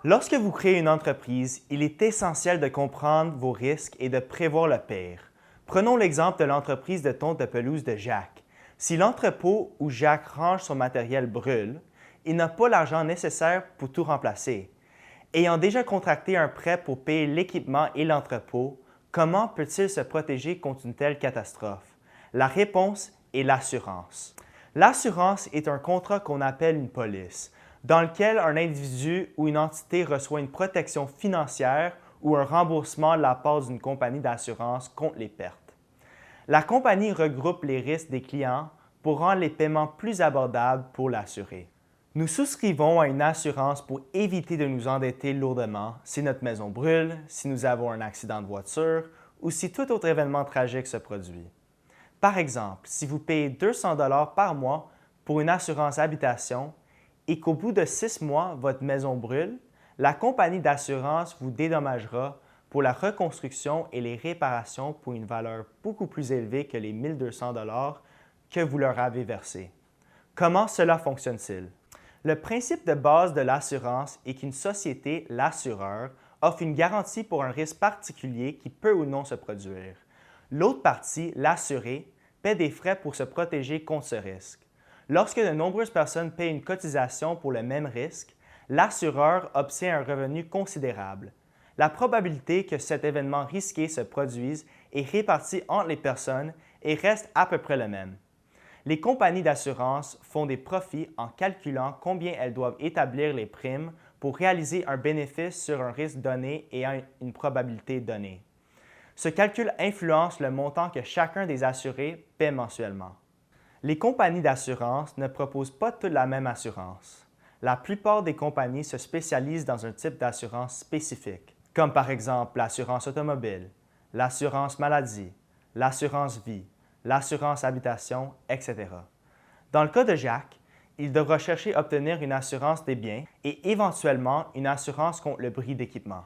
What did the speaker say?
Lorsque vous créez une entreprise, il est essentiel de comprendre vos risques et de prévoir le pire. Prenons l'exemple de l'entreprise de tonte de pelouse de Jacques. Si l'entrepôt où Jacques range son matériel brûle, il n'a pas l'argent nécessaire pour tout remplacer. Ayant déjà contracté un prêt pour payer l'équipement et l'entrepôt, comment peut-il se protéger contre une telle catastrophe? La réponse est l'assurance. L'assurance est un contrat qu'on appelle une police, dans lequel un individu ou une entité reçoit une protection financière ou un remboursement de la part d'une compagnie d'assurance contre les pertes. La compagnie regroupe les risques des clients pour rendre les paiements plus abordables pour l'assuré. Nous souscrivons à une assurance pour éviter de nous endetter lourdement si notre maison brûle, si nous avons un accident de voiture ou si tout autre événement tragique se produit. Par exemple, si vous payez 200 $ par mois pour une assurance habitation et qu'au bout de 6 mois, votre maison brûle, la compagnie d'assurance vous dédommagera pour la reconstruction et les réparations pour une valeur beaucoup plus élevée que les 1 200 $ que vous leur avez versés. Comment cela fonctionne-t-il? Le principe de base de l'assurance est qu'une société, l'assureur, offre une garantie pour un risque particulier qui peut ou non se produire. L'autre partie, l'assuré, paie des frais pour se protéger contre ce risque. Lorsque de nombreuses personnes paient une cotisation pour le même risque, l'assureur obtient un revenu considérable. La probabilité que cet événement risqué se produise est répartie entre les personnes et reste à peu près le même. Les compagnies d'assurance font des profits en calculant combien elles doivent établir les primes pour réaliser un bénéfice sur un risque donné et une probabilité donnée. Ce calcul influence le montant que chacun des assurés paie mensuellement. Les compagnies d'assurance ne proposent pas toutes la même assurance. La plupart des compagnies se spécialisent dans un type d'assurance spécifique, comme par exemple l'assurance automobile, l'assurance maladie, l'assurance vie, l'assurance habitation, etc. Dans le cas de Jacques, il devra chercher à obtenir une assurance des biens et éventuellement une assurance contre le bris d'équipement.